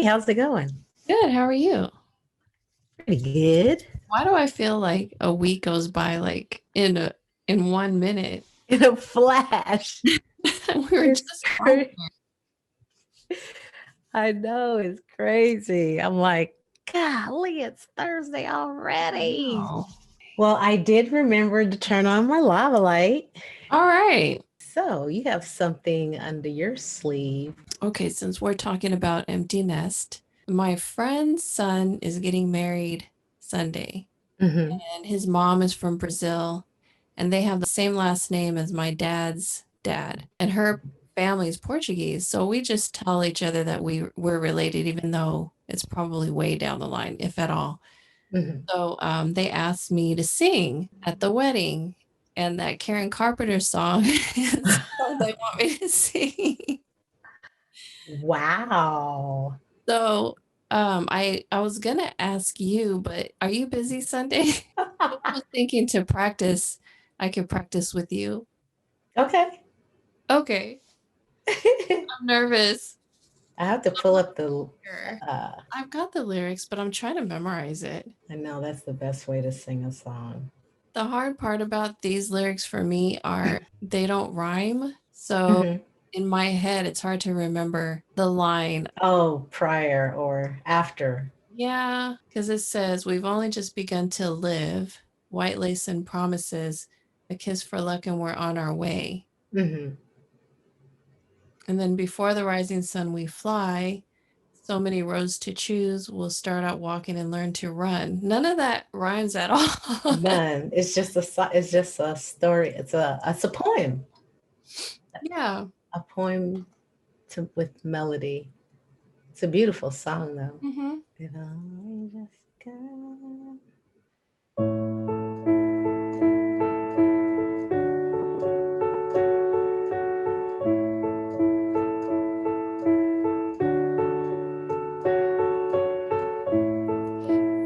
Hey, how's it going? Good. How are you? Pretty good. Why do I feel like a week goes by like in 1 minute? In a flash. We were It's just on. crazy. I know it's crazy. I'm like, golly, it's Thursday already. Wow. Well, I did remember to turn on my lava light. All right. So you have something under your sleeve. Okay, since we're talking about empty nest, my friend's son is getting married Sunday, Hmm. and his mom is from Brazil, and they have the same last name as my dad's dad, and her family is Portuguese. So we just tell each other that we're related, even though it's probably way down the line, if at all. Hmm. So they asked me to sing at the wedding, and that Karen Carpenter song is what they want me to sing. Wow. So I was gonna ask you, but are you busy Sunday? I was thinking to practice. I could practice with you. Okay. Okay, I I'm nervous. have to pull up the Sure. uh I've got the lyrics, but I'm trying to memorize it. I know that's the best way to sing a song. The hard part about these lyrics for me are they don't rhyme. So Hmm. in my head, it's hard to remember the line. Oh, prior or after. Yeah, because it says, we've only just begun to live, white lace and promises, a kiss for luck, and we're on our way. Hmm. And then before the rising sun, we fly. So many roads to choose. We'll start out walking and learn to run. None of that rhymes at all. None. It's just a story. It's a poem. Yeah. A poem with melody. It's a beautiful song though. Hmm. You know, we just go.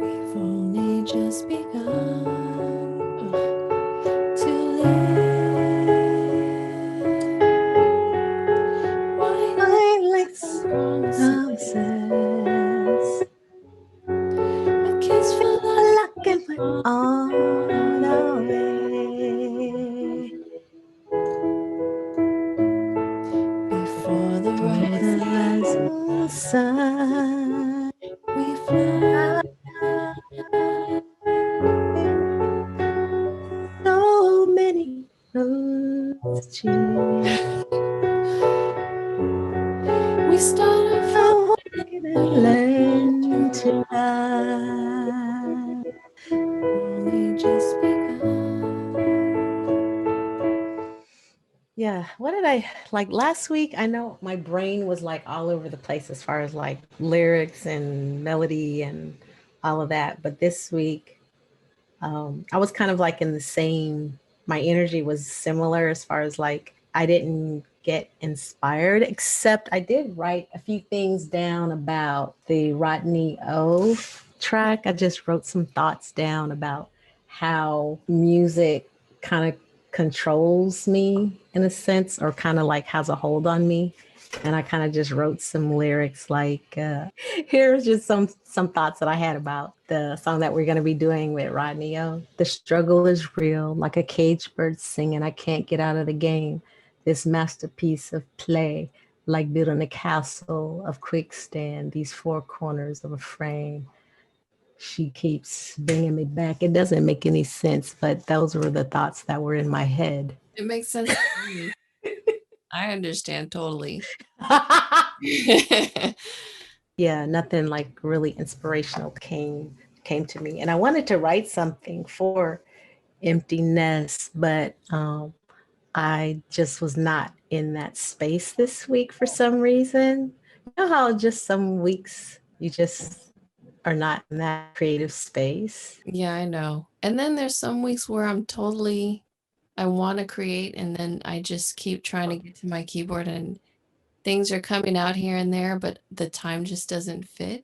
We've only just begun to live. White I lips like and promises, promises. a kiss for luck, Luck and we're and on we're our way. before the For the rising rising sun, sun. we fly. So many roads to choose. We start off I walking want to and learn learn to to run. run. Only just begun. Yeah, what did I like last week? I know my brain was like all over the place as far as like lyrics and melody and all of that. But this week, I was kind of like in the same, my energy was similar as far as like I didn't get inspired, except I did write a few things down about the Rodney O track. I just wrote some thoughts down about how music kind of controls me in a sense, or kind of like has a hold on me. And I kind of just wrote some lyrics like here's just some thoughts that I had about the song that we're going to be doing with Rodney O. The struggle is real, like a caged bird singing. I can't get out of the game. This masterpiece of play, like building a castle of quicksand. These four corners of a frame. She keeps bringing me back. It doesn't make any sense, but those were the thoughts that were in my head. It makes sense to me. I understand totally. Yeah, nothing like really inspirational came to me, and I wanted to write something for empty nest, but I just was not in that space this week for some reason. You know how just some weeks you just are not in that creative space. Yeah, I know. And then there's some weeks where I want to create, and then I just keep trying to get to my keyboard and things are coming out here and there, but the time just doesn't fit.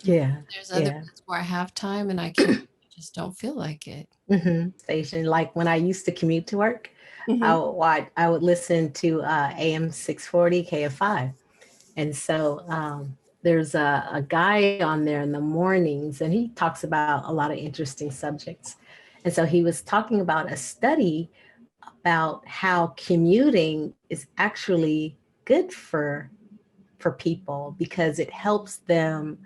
Yeah, There's other yeah. weeks where I have time and I can't, I just don't feel like it. Station like when I used to commute to work, Hmm. I would listen to AM 640 KF5. And so there's a guy on there in the mornings, and he talks about a lot of interesting subjects. And so he was talking about a study about how commuting is actually good for people because it helps them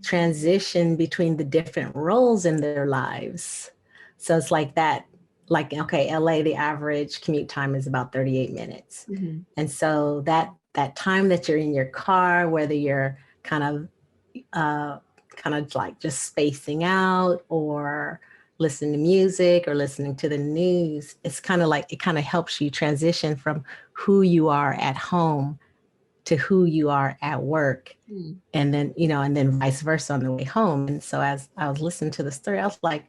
transition between the different roles in their lives. So it's like that, like, okay, LA, the average commute time is about 38 minutes. Mm-hmm. And so that time that you're in your car, whether you're uh, kind of like just spacing out or listening to music or listening to the news, it's kind of like it kind of helps you transition from who you are at home to who you are at work. Mm. And then, you know, and then vice versa on the way home. And so as I was listening to the story, I was like,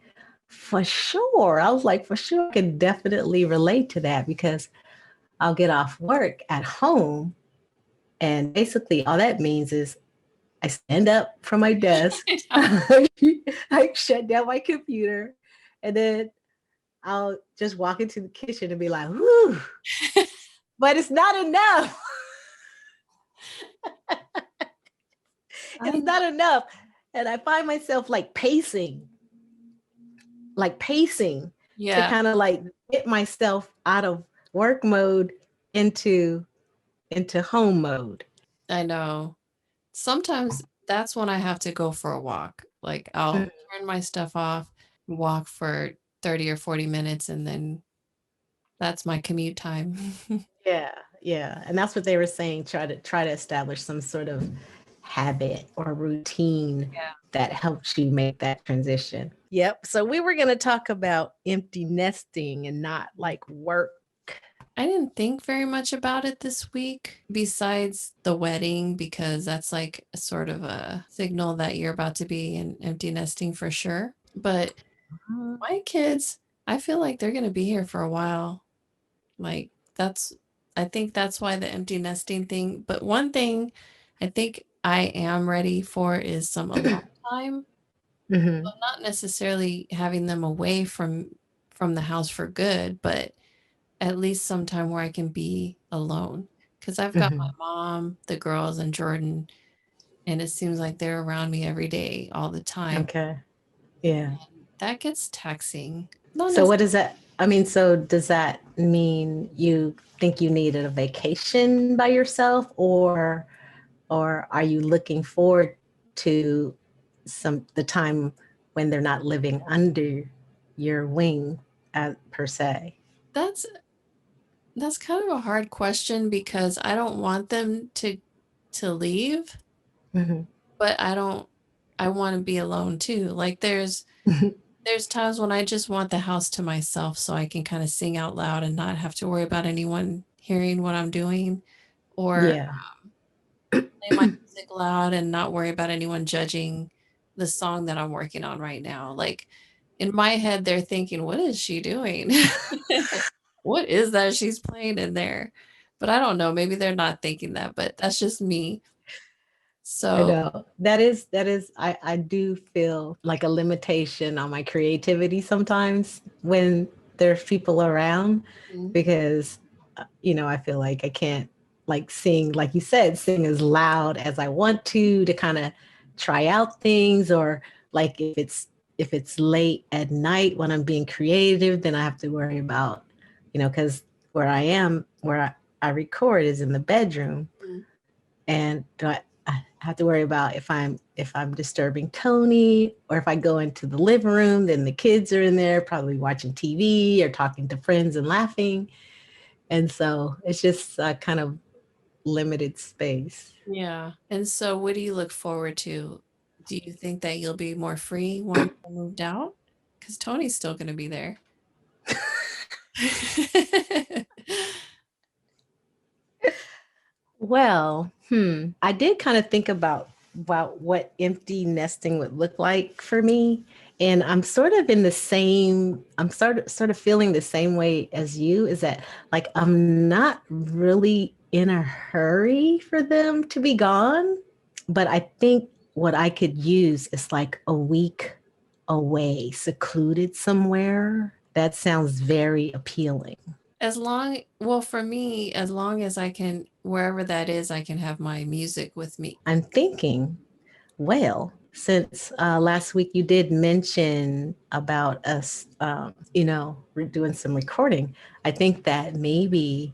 for sure, I could definitely relate to that because I'll get off work at home. And basically, all that means is I stand up from my desk, I shut down my computer, and then I'll just walk into the kitchen and be like, whoo, but it's not enough. I It's know. not enough. And I find myself pacing to Yeah, kind of like get myself out of work mode into home mode. I know. Sometimes that's when I have to go for a walk. Like I'll turn my stuff off, walk for 30 or 40 minutes, and then that's my commute time. Yeah, yeah. And that's what they were saying. Try to establish some sort of habit or routine Yeah. that helps you make that transition. Yep. So we were gonna talk about empty nesting and not like work. I didn't think very much about it this week, besides the wedding, because that's like a sort of a signal that you're about to be in empty nesting for sure. But my kids, I feel like they're going to be here for a while. Like, I think that's why the empty nesting thing. But one thing I think I am ready for is some alone time. Mm-hmm. So not necessarily having them away from the house for good, but at least some time where I can be alone. Because I've got my Mm-hmm. mom, the girls, and Jordan, and it seems like they're around me every day, all the time. Okay. Yeah. That gets taxing. Not So necessarily. what does that I mean, so does that mean you think you needed a vacation by yourself or are you looking forward to some the time when they're not living under your wing per se? That's that's kind of a hard question because I don't want them to leave, Mhm. but I want to be alone too. Like there's times when I just want the house to myself so I can kind of sing out loud and not have to worry about anyone hearing what I'm doing, or Yeah. play my music loud and not worry about anyone judging the song that I'm working on right now. Like in my head, they're thinking, what is she doing? What is that she's playing in there? But I don't know. Maybe they're not thinking that, but that's just me. I So, know that is I do feel like a limitation on my creativity sometimes when there's people around mm, because you know I feel like I can't like sing like you said sing as loud as I want to kind of try out things or like if it's late at night when I'm being creative then I have to worry about you know because where I record is in the bedroom mm, and I have to worry about if I'm disturbing Tony or if I go into the living room, then the kids are in there probably watching TV or talking to friends and laughing, and so it's just kind of limited space. yeah. And so, what do you look forward to? Do you think that you'll be more free once you're moved out? Because Tony's still going to be there. Well, I did kind of think about what empty nesting would look like for me. And I'm sort of in the same, I'm sort of feeling the same way as you, is that like I'm not really in a hurry for them to be gone. But I think what I could use is like a week away, secluded somewhere. That sounds very appealing. Well, for me, as long as I can, wherever that is, I can have my music with me. I'm thinking, well, since last week you did mention about us, doing some recording, I think that maybe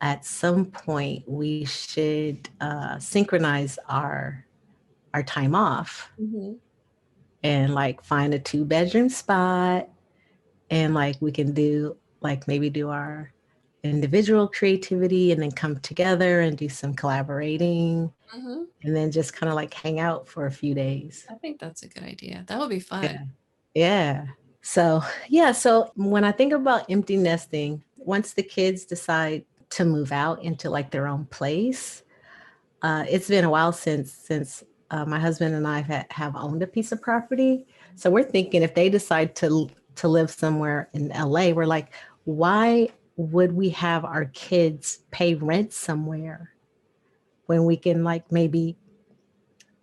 at some point we should synchronize our time off Mm-hmm. and like find a 2 bedroom spot, and like we can do like maybe do our individual creativity and then come together and do some collaborating, Mm-hmm. and then just kind of like hang out for a few days. I think that's a good idea. That would be fun. Yeah. Yeah. So, yeah. So when I think about empty nesting, once the kids decide to move out into like their own place, it's been a while since my husband and I have owned a piece of property. So we're thinking if they decide to live somewhere in LA, we're like, why would we have our kids pay rent somewhere when we can like maybe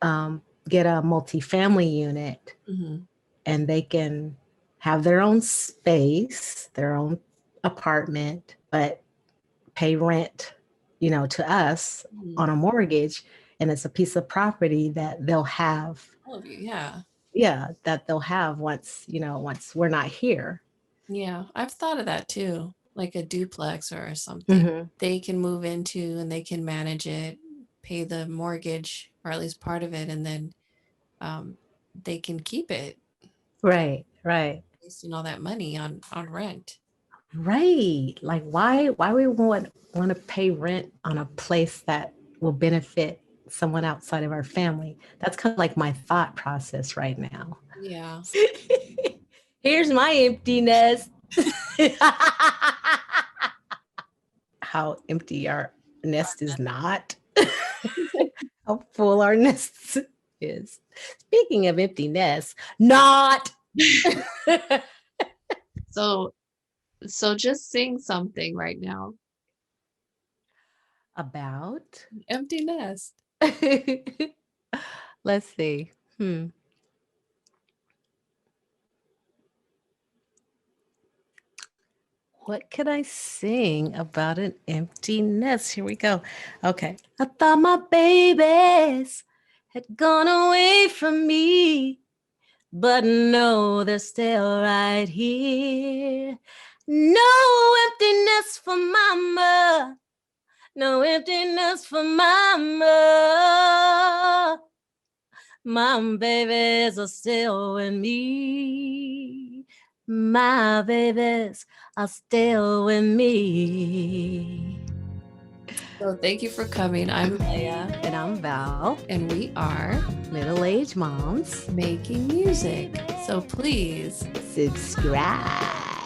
get a multifamily unit Mm-hmm. and they can have their own space, their own apartment, but pay rent, to us Mm-hmm. on a mortgage. And it's a piece of property that they'll have. All of you, yeah. Yeah, that they'll have once we're not here. Yeah, I've thought of that too, like a duplex or something. Hmm. They can move into and they can manage it, pay the mortgage or at least part of it, and then um, they can keep it, Right, right, wasting all that money on rent. right. Like why we want to pay rent on a place that will benefit someone outside of our family? That's kind of like my thought process right now. Yeah. Here's my emptiness. How empty our nest is not. How full our nest is. Speaking of empty nests, not. So so just sing something right now. About. Empty nest. Let's see. What could I sing about an empty nest? Here we go. Okay. I thought my babies had gone away from me, but no, they're still right here. No emptiness for mama. No emptiness for mama. My babies are still with me. My babies are still with me. So thank you for coming. I'm Lea. And I'm Val, And we are middle-aged moms. making music. So please Subscribe.